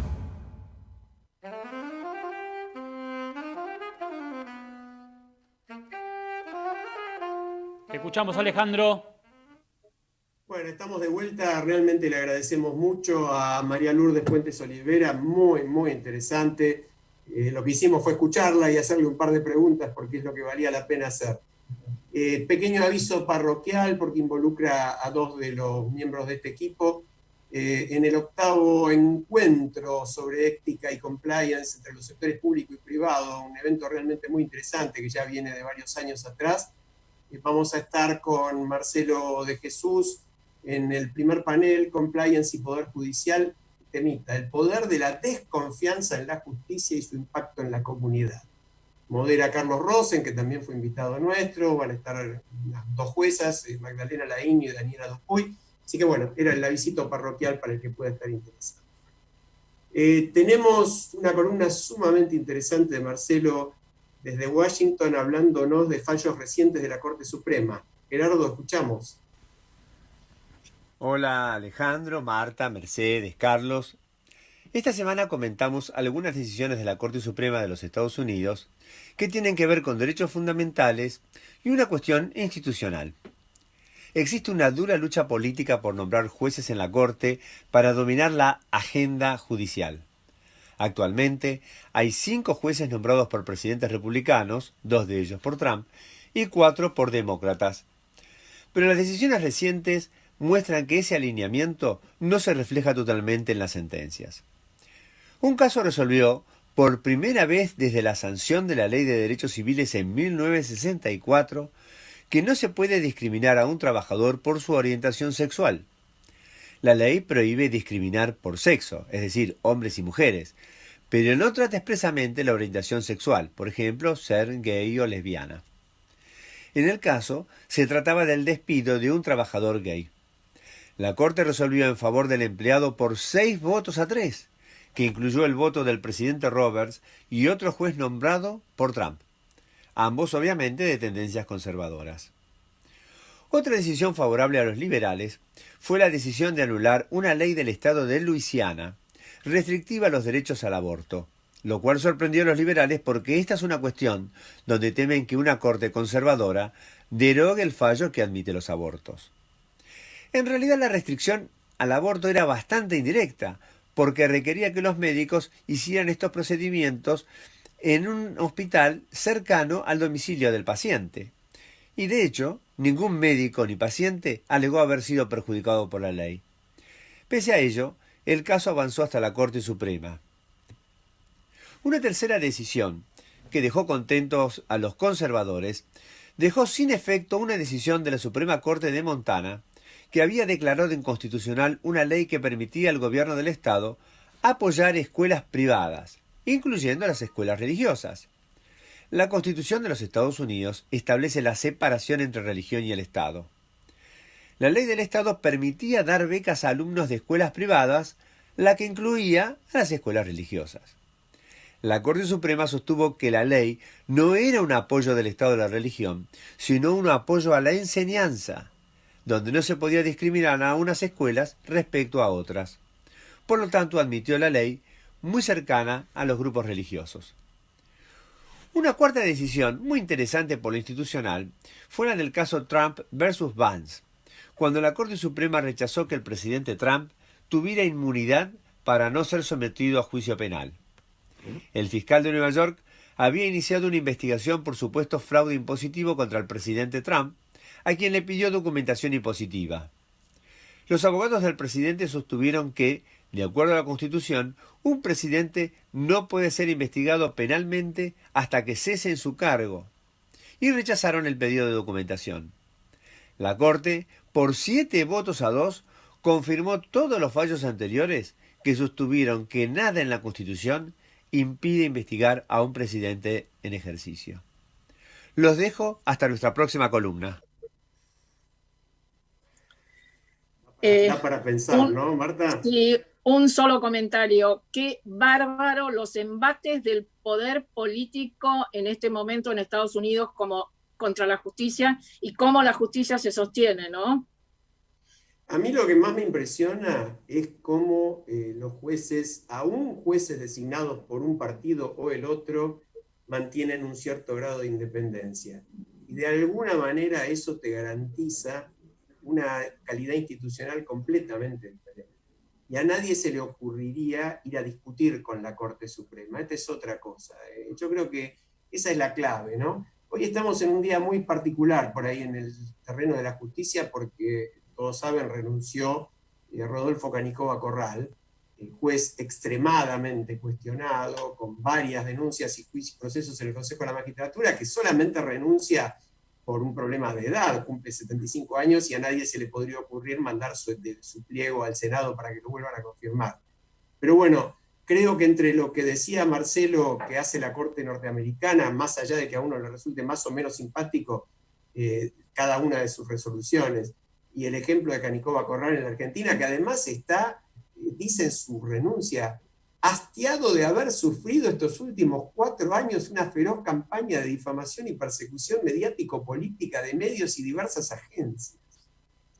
Te escuchamos, Alejandro. Bueno, estamos de vuelta. Realmente le agradecemos mucho a María Lourdes Puentes Olivera. Muy, muy interesante. Lo que hicimos fue escucharla y hacerle un par de preguntas porque es lo que valía la pena hacer. Pequeño aviso parroquial porque involucra a dos de los miembros de este equipo. En el 8º encuentro sobre ética y compliance entre los sectores público y privado, un evento realmente muy interesante que ya viene de varios años atrás, vamos a estar con Marcelo de Jesús en el primer panel, Compliance y Poder Judicial, temita, el poder de la desconfianza en la justicia y su impacto en la comunidad. Modera Carlos Rosen, que también fue invitado nuestro, van a estar las dos juezas, Magdalena Laíño y Daniela Dupuy. Así que bueno, era el avisito parroquial para el que pueda estar interesado. Tenemos una columna sumamente interesante de Marcelo desde Washington, hablándonos de fallos recientes de la Corte Suprema. Gerardo, escuchamos. Hola Alejandro, Marta, Mercedes, Carlos. Esta semana comentamos algunas decisiones de la Corte Suprema de los Estados Unidos que tienen que ver con derechos fundamentales y una cuestión institucional. Existe una dura lucha política por nombrar jueces en la Corte para dominar la agenda judicial. Actualmente hay 5 jueces nombrados por presidentes republicanos, 2 de ellos por Trump, y 4 por demócratas. Pero las decisiones recientes muestran que ese alineamiento no se refleja totalmente en las sentencias. Un caso resolvió, por primera vez desde la sanción de la Ley de Derechos Civiles en 1964, que no se puede discriminar a un trabajador por su orientación sexual. La ley prohíbe discriminar por sexo, es decir, hombres y mujeres, pero no trata expresamente la orientación sexual, por ejemplo, ser gay o lesbiana. En el caso, se trataba del despido de un trabajador gay. La Corte resolvió en favor del empleado por 6 votos a 3, que incluyó el voto del presidente Roberts y otro juez nombrado por Trump, ambos obviamente de tendencias conservadoras. Otra decisión favorable a los liberales fue la decisión de anular una ley del estado de Luisiana restrictiva a los derechos al aborto, lo cual sorprendió a los liberales porque esta es una cuestión donde temen que una corte conservadora derogue el fallo que admite los abortos. En realidad la restricción al aborto era bastante indirecta, porque requería que los médicos hicieran estos procedimientos en un hospital cercano al domicilio del paciente. Y de hecho, ningún médico ni paciente alegó haber sido perjudicado por la ley. Pese a ello, el caso avanzó hasta la Corte Suprema. Una tercera decisión, que dejó contentos a los conservadores, dejó sin efecto una decisión de la Suprema Corte de Montana, que había declarado inconstitucional una ley que permitía al gobierno del estado apoyar escuelas privadas, incluyendo las escuelas religiosas. La Constitución de los Estados Unidos establece la separación entre religión y el Estado. La ley del Estado permitía dar becas a alumnos de escuelas privadas, la que incluía a las escuelas religiosas. La Corte Suprema sostuvo que la ley no era un apoyo del Estado a la religión, sino un apoyo a la enseñanza, donde no se podía discriminar a unas escuelas respecto a otras. Por lo tanto, admitió la ley muy cercana a los grupos religiosos. Una cuarta decisión, muy interesante por lo institucional, fue la del caso Trump versus Vance, cuando la Corte Suprema rechazó que el presidente Trump tuviera inmunidad para no ser sometido a juicio penal. El fiscal de Nueva York había iniciado una investigación por supuesto fraude impositivo contra el presidente Trump, a quien le pidió documentación impositiva. Los abogados del presidente sostuvieron que, de acuerdo a la Constitución, un presidente no puede ser investigado penalmente hasta que cese en su cargo, y rechazaron el pedido de documentación. La Corte, por 7 votos a 2, confirmó todos los fallos anteriores que sostuvieron que nada en la Constitución impide investigar a un presidente en ejercicio. Los dejo hasta nuestra próxima columna. Está para pensar, ¿no, Marta? Sí, un solo comentario. Qué bárbaro los embates del poder político en este momento en Estados Unidos como contra la justicia y cómo la justicia se sostiene, ¿no? A mí lo que más me impresiona es cómo los jueces, aún jueces designados por un partido o el otro, mantienen un cierto grado de independencia. Y de alguna manera eso te garantiza una calidad institucional completamente diferente. Y a nadie se le ocurriría ir a discutir con la Corte Suprema. Esta es otra cosa. Yo creo que esa es la clave, ¿no? Hoy estamos en un día muy particular por ahí en el terreno de la justicia porque, todos saben, renunció Rodolfo Canicova Corral, juez extremadamente cuestionado, con varias denuncias y procesos en el Consejo de la Magistratura, que solamente renuncia por un problema de edad, cumple 75 años y a nadie se le podría ocurrir mandar su pliego al Senado para que lo vuelvan a confirmar. Pero bueno, creo que entre lo que decía Marcelo que hace la Corte norteamericana, más allá de que a uno le resulte más o menos simpático cada una de sus resoluciones, y el ejemplo de Canicova Corral en la Argentina, que además está, dice en su renuncia, hastiado de haber sufrido estos últimos 4 años una feroz campaña de difamación y persecución mediático-política de medios y diversas agencias,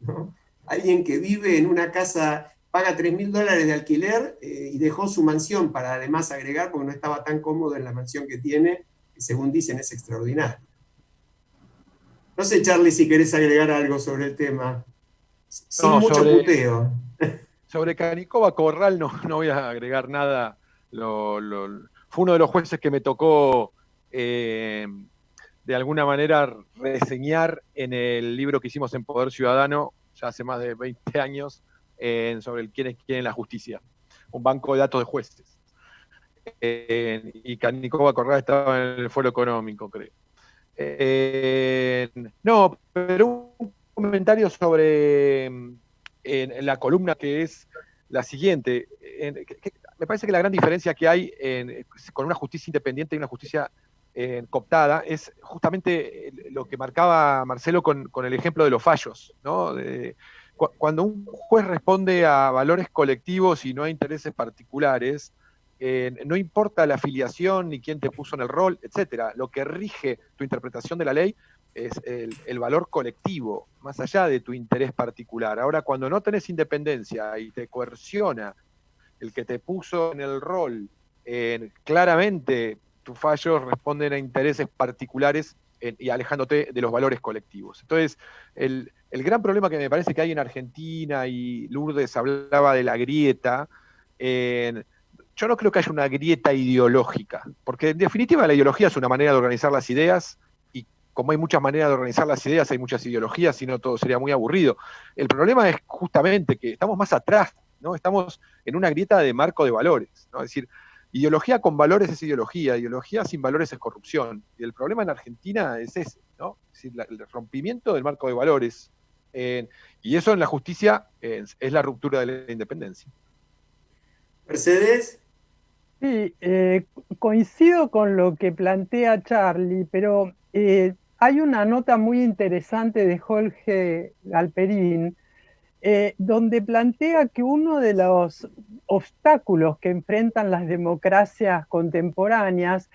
¿no? Alguien que vive en una casa, paga $3.000 de alquiler y dejó su mansión para además agregar, porque no estaba tan cómodo en la mansión que tiene, que según dicen es extraordinario. No sé, Charlie, si querés agregar algo sobre el tema, sin mucho puteo. Sobre Canicova Corral no voy a agregar nada. Fue uno de los jueces que me tocó de alguna manera reseñar en el libro que hicimos en Poder Ciudadano, ya hace más de 20 años, sobre quiénes quieren la justicia. Un banco de datos de jueces. Y Canicova Corral estaba en el Foro Económico, creo. No, pero un comentario sobre la columna, que es la siguiente. Me parece que la gran diferencia que hay con una justicia independiente y una justicia cooptada es justamente lo que marcaba Marcelo con el ejemplo de los fallos, ¿no? Cuando un juez responde a valores colectivos y no a intereses particulares, no importa la afiliación ni quién te puso en el rol, etcétera. Lo que rige tu interpretación de la ley es el valor colectivo, más allá de tu interés particular. Ahora, cuando no tenés independencia y te coerciona el que te puso en el rol, claramente tus fallos responden a intereses particulares y alejándote de los valores colectivos. Entonces, el gran problema que me parece que hay en Argentina, y Lourdes hablaba de la grieta, yo no creo que haya una grieta ideológica, porque en definitiva la ideología es una manera de organizar las ideas, y como hay muchas maneras de organizar las ideas, hay muchas ideologías, si no todo sería muy aburrido. El problema es justamente que estamos más atrás, ¿no? Estamos en una grieta de marco de valores, ¿no? Es decir, ideología con valores es ideología sin valores es corrupción. Y el problema en Argentina es ese, ¿no? Es decir, el rompimiento del marco de valores. Y eso en la justicia es la ruptura de la independencia. Mercedes. Sí, coincido con lo que plantea Charlie, pero hay una nota muy interesante de Jorge Galperín, donde plantea que uno de los obstáculos que enfrentan las democracias contemporáneas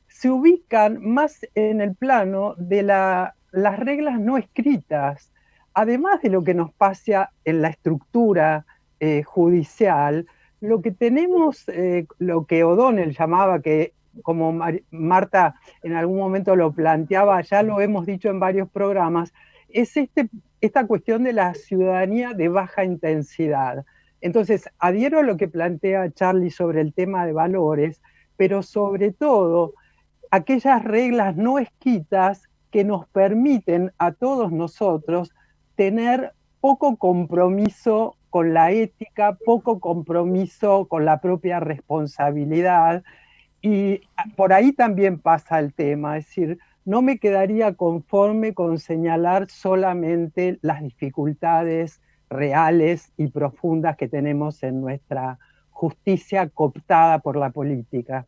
se ubican más en el plano de las reglas no escritas, además de lo que nos pasa en la estructura judicial. Lo que tenemos, lo que O'Donnell llamaba, que como Marta en algún momento lo planteaba, ya lo hemos dicho en varios programas, es esta cuestión de la ciudadanía de baja intensidad. Entonces, adhiero a lo que plantea Charlie sobre el tema de valores, pero sobre todo aquellas reglas no escritas que nos permiten a todos nosotros tener poco compromiso con la ética, poco compromiso con la propia responsabilidad, y por ahí también pasa el tema, es decir, no me quedaría conforme con señalar solamente las dificultades reales y profundas que tenemos en nuestra justicia cooptada por la política.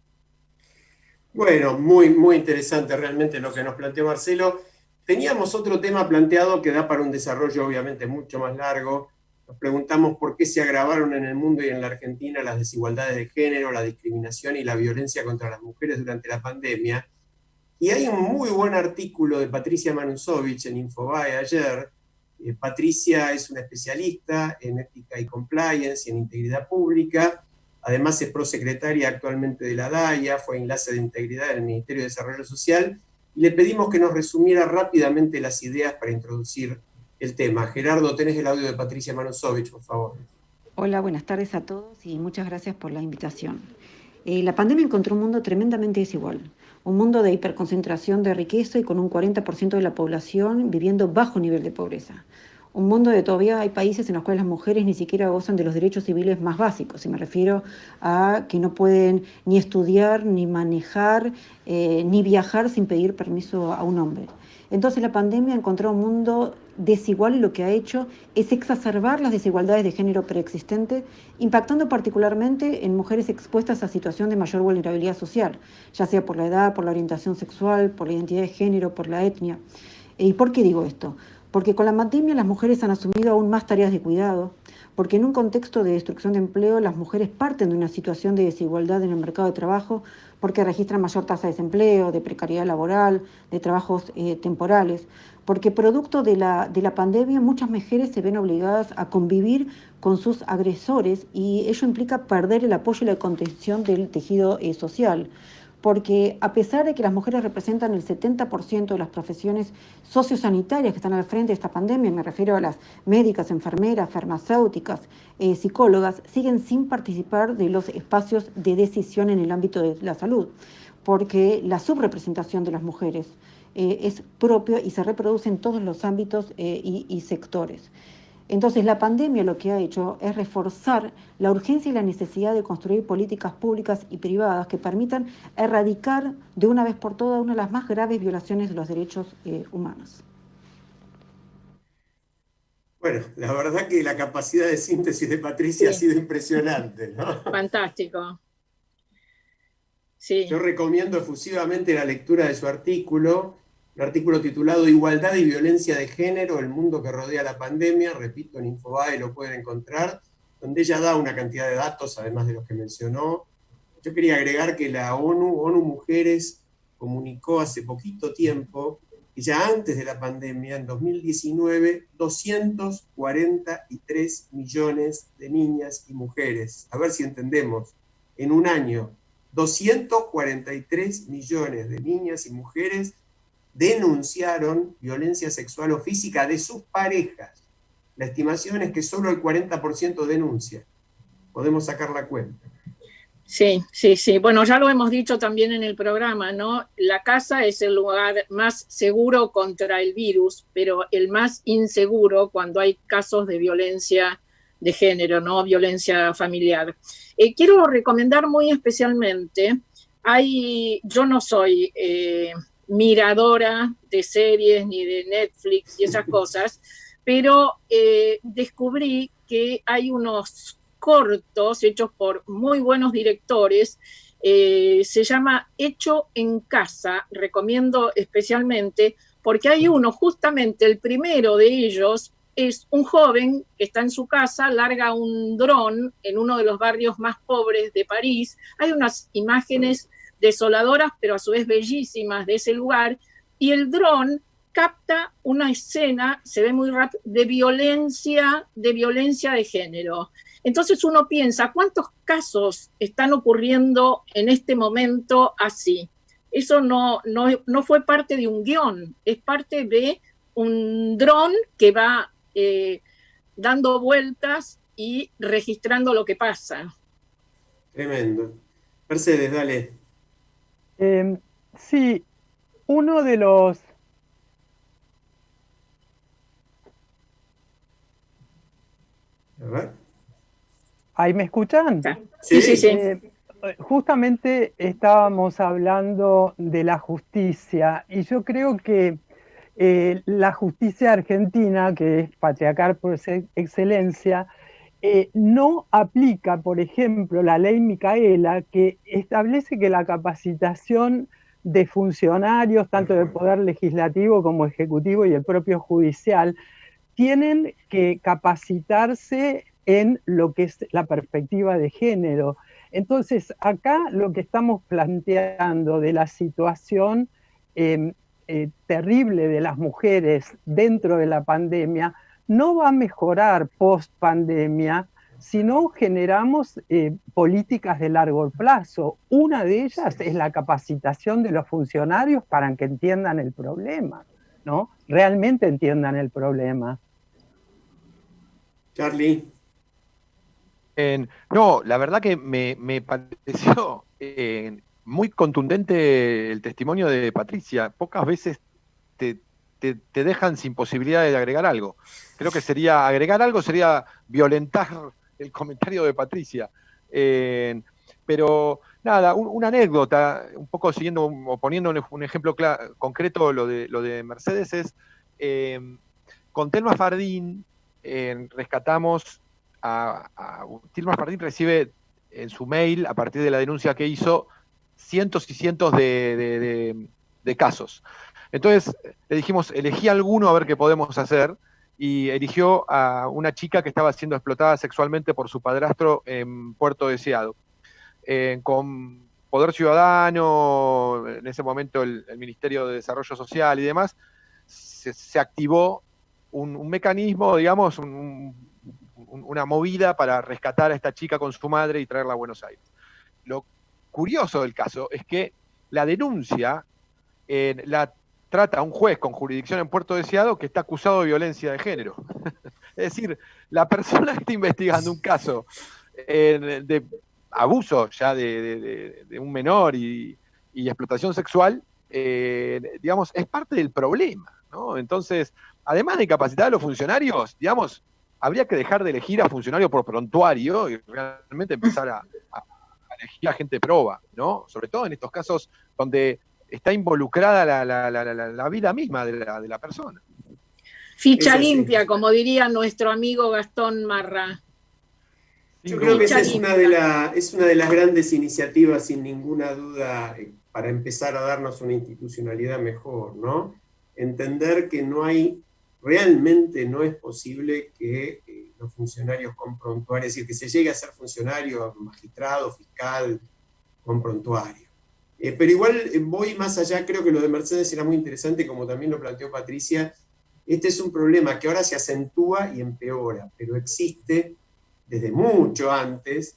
Bueno, muy, muy interesante realmente lo que nos planteó Marcelo. Teníamos otro tema planteado que da para un desarrollo obviamente mucho más largo. Nos preguntamos por qué se agravaron en el mundo y en la Argentina las desigualdades de género, la discriminación y la violencia contra las mujeres durante la pandemia. Y hay un muy buen artículo de Patricia Manusovich en Infobae ayer. Patricia es una especialista en ética y compliance y en integridad pública. Además es prosecretaria actualmente de la DAIA, fue enlace de integridad del Ministerio de Desarrollo Social. Y le pedimos que nos resumiera rápidamente las ideas para introducir el tema. Gerardo, tenés el audio de Patricia Manusovich, por favor. Hola, buenas tardes a todos y muchas gracias por la invitación. La pandemia encontró un mundo tremendamente desigual. Un mundo de hiperconcentración de riqueza y con un 40% de la población viviendo bajo nivel de pobreza. un mundo de todavía hay países en los cuales las mujeres ni siquiera gozan de los derechos civiles más básicos, y me refiero a que no pueden ni estudiar, ni manejar, ni viajar sin pedir permiso a un hombre. Entonces la pandemia encontró un mundo desigual y lo que ha hecho es exacerbar las desigualdades de género preexistentes, impactando particularmente en mujeres expuestas a situación de mayor vulnerabilidad social, ya sea por la edad, por la orientación sexual, por la identidad de género, por la etnia. ¿Y por qué digo esto? Porque con la pandemia las mujeres han asumido aún más tareas de cuidado, porque en un contexto de destrucción de empleo las mujeres parten de una situación de desigualdad en el mercado de trabajo porque registran mayor tasa de desempleo, de precariedad laboral, de trabajos temporales, porque producto de la pandemia muchas mujeres se ven obligadas a convivir con sus agresores y ello implica perder el apoyo y la contención del tejido social. Porque a pesar de que las mujeres representan el 70% de las profesiones sociosanitarias que están al frente de esta pandemia, me refiero a las médicas, enfermeras, farmacéuticas, psicólogas, siguen sin participar de los espacios de decisión en el ámbito de la salud, porque la subrepresentación de las mujeres es propio y se reproduce en todos los ámbitos y sectores. Entonces, la pandemia lo que ha hecho es reforzar la urgencia y la necesidad de construir políticas públicas y privadas que permitan erradicar de una vez por todas una de las más graves violaciones de los derechos humanos. Bueno, la verdad que la capacidad de síntesis de Patricia ha sido impresionante, ¿no? Fantástico. Sí. Yo recomiendo efusivamente la lectura de su artículo, un artículo titulado Igualdad y violencia de género, el mundo que rodea la pandemia, repito, en Infobae lo pueden encontrar, donde ella da una cantidad de datos, además de los que mencionó. Yo quería agregar que la ONU Mujeres, comunicó hace poquito tiempo, que ya antes de la pandemia, en 2019, 243 millones de niñas y mujeres, a ver si entendemos, en un año, 243 millones de niñas y mujeres denunciaron violencia sexual o física de sus parejas. La estimación es que solo el 40% denuncia. Podemos sacar la cuenta. Sí, sí, sí. Bueno, ya lo hemos dicho también en el programa, ¿no? La casa es el lugar más seguro contra el virus, pero el más inseguro cuando hay casos de violencia de género, ¿no? Violencia familiar. Quiero recomendar muy especialmente, yo no soy miradora de series ni de Netflix y esas cosas, pero descubrí que hay unos cortos hechos por muy buenos directores, se llama Hecho en Casa, recomiendo especialmente, porque hay uno, justamente el primero de ellos, es un joven que está en su casa, larga un dron en uno de los barrios más pobres de París. Hay unas imágenes desoladoras, pero a su vez bellísimas de ese lugar, y el dron capta una escena, se ve muy rápido, de violencia de género. Entonces uno piensa, ¿cuántos casos están ocurriendo en este momento así? Eso no fue parte de un guión, es parte de un dron que va dando vueltas y registrando lo que pasa. Tremendo. Mercedes, dale. Sí, uno de los... A ver. ¿Ahí me escuchan? Sí, sí, sí. Justamente estábamos hablando de la justicia y yo creo que la justicia argentina, que es patriarcal por excelencia, no aplica, por ejemplo, la ley Micaela, que establece que la capacitación de funcionarios, tanto del Poder Legislativo como Ejecutivo y el propio Judicial, tienen que capacitarse en lo que es la perspectiva de género. Entonces, acá lo que estamos planteando de la situación terrible de las mujeres dentro de la pandemia no va a mejorar post pandemia si no generamos políticas de largo plazo. Una de ellas es la capacitación de los funcionarios para que entiendan el problema, ¿no? Realmente entiendan el problema. Charlie. No, la verdad que me pareció muy contundente el testimonio de Patricia. Pocas veces te dejan sin posibilidad de agregar algo. Creo que agregar algo sería violentar el comentario de Patricia. Pero nada, una anécdota, un poco siguiendo o poniendo un ejemplo concreto, lo de Mercedes es, con Telma Fardín rescatamos Telma Fardín recibe en su mail, a partir de la denuncia que hizo, cientos y cientos de casos. Entonces le dijimos, elegí alguno a ver qué podemos hacer, y eligió a una chica que estaba siendo explotada sexualmente por su padrastro en Puerto Deseado. Con Poder Ciudadano, en ese momento el Ministerio de Desarrollo Social y demás, se activó un mecanismo, digamos, una movida para rescatar a esta chica con su madre y traerla a Buenos Aires. Lo curioso del caso es que la denuncia la trata un juez con jurisdicción en Puerto Deseado que está acusado de violencia de género. Es decir, la persona que está investigando un caso de abuso ya de un menor y explotación sexual, digamos, es parte del problema, ¿no? Entonces, además de capacitar a los funcionarios, digamos, habría que dejar de elegir a funcionarios por prontuario y realmente empezar a elegir a gente proba, ¿no? Sobre todo en estos casos donde está involucrada la vida misma de la persona. Ficha limpia, como diría nuestro amigo Gastón Marra. Yo creo que esa es una de las grandes iniciativas, sin ninguna duda, para empezar a darnos una institucionalidad mejor, ¿no? Entender que realmente no es posible que los funcionarios con prontuario, es decir, que se llegue a ser funcionario, magistrado, fiscal, con prontuario. Pero igual voy más allá, creo que lo de Mercedes era muy interesante, como también lo planteó Patricia. Este es un problema que ahora se acentúa y empeora, pero existe desde mucho antes,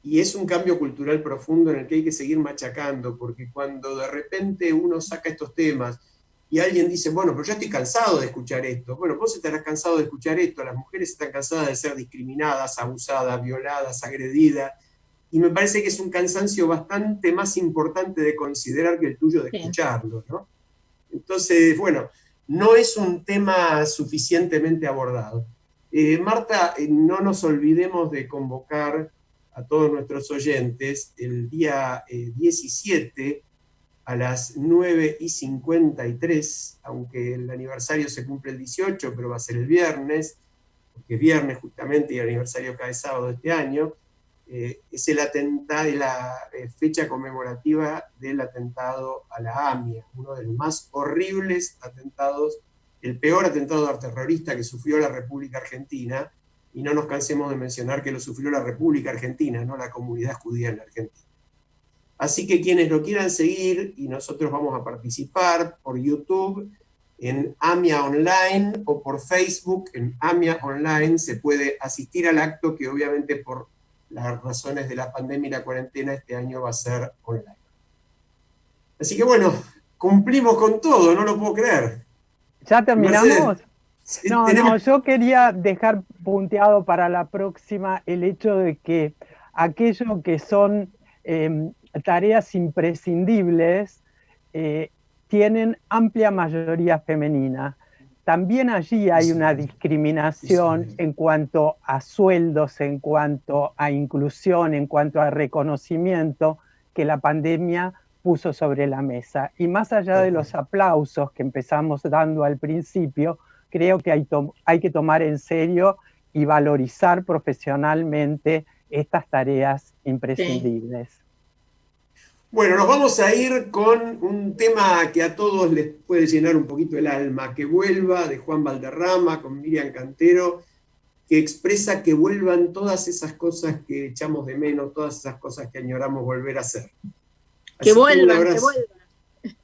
y es un cambio cultural profundo en el que hay que seguir machacando, porque cuando de repente uno saca estos temas y alguien dice, bueno, pero yo estoy cansado de escuchar esto. Bueno, vos estarás cansado de escuchar esto, las mujeres están cansadas de ser discriminadas, abusadas, violadas, agredidas, y me parece que es un cansancio bastante más importante de considerar que el tuyo de escucharlo, ¿no? Entonces, bueno, no es un tema suficientemente abordado. Marta, no nos olvidemos de convocar a todos nuestros oyentes el día 17 a las 9:53, aunque el aniversario se cumple el 18, pero va a ser el viernes, porque es viernes justamente y el aniversario cae sábado de este año. Es la fecha conmemorativa del atentado a la AMIA, uno de los más horribles atentados, el peor atentado terrorista que sufrió la República Argentina, y no nos cansemos de mencionar que lo sufrió la República Argentina, no la comunidad judía en la Argentina. Así que quienes lo quieran seguir, y nosotros vamos a participar por YouTube, en AMIA Online, o por Facebook, en AMIA Online, se puede asistir al acto que obviamente por las razones de la pandemia y la cuarentena este año va a ser online. Así que bueno, cumplimos con todo, no lo puedo creer. ¿Ya terminamos? Mercedes, No, yo quería dejar punteado para la próxima el hecho de que aquello que son tareas imprescindibles tienen amplia mayoría femenina. También allí hay una discriminación en cuanto a sueldos, en cuanto a inclusión, en cuanto a reconocimiento que la pandemia puso sobre la mesa. Y más allá de los aplausos que empezamos dando al principio, creo que hay que tomar en serio y valorizar profesionalmente estas tareas imprescindibles. Sí. Bueno, nos vamos a ir con un tema que a todos les puede llenar un poquito el alma, Que vuelva, de Juan Valderrama, con Miriam Cantero, que expresa que vuelvan todas esas cosas que echamos de menos, todas esas cosas que añoramos volver a hacer. Que vuelvan, que vuelvan.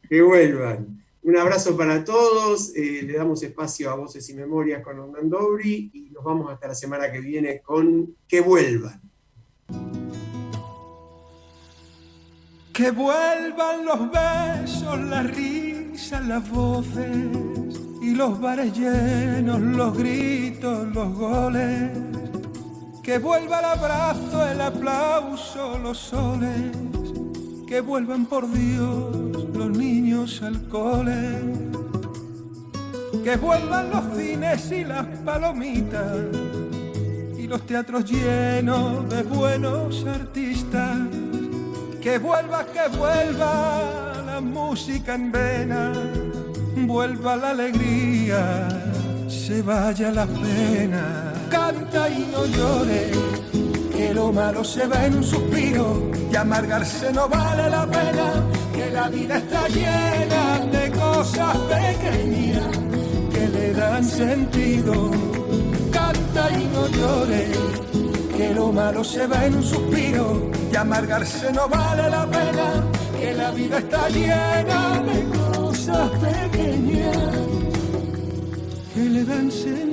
Que vuelvan. Un abrazo para todos, le damos espacio a Voces y Memorias con Hernán Dobri, y nos vamos hasta la semana que viene con Que vuelvan. Que vuelvan los besos, las risas, las voces y los bares llenos, los gritos, los goles. Que vuelva el abrazo, el aplauso, los soles. Que vuelvan por Dios los niños al cole. que vuelvan los cines y las palomitas y los teatros llenos de buenos artistas. Que vuelva la música en vena, vuelva la alegría, se vaya la pena. Canta y no llores, que lo malo se va en un suspiro, y amargarse no vale la pena, que la vida está llena de cosas pequeñas que le dan sentido. Canta y no llores, que lo malo se va en un suspiro, y amargarse no vale la pena, que la vida está llena de cosas pequeñas que le dan sentido.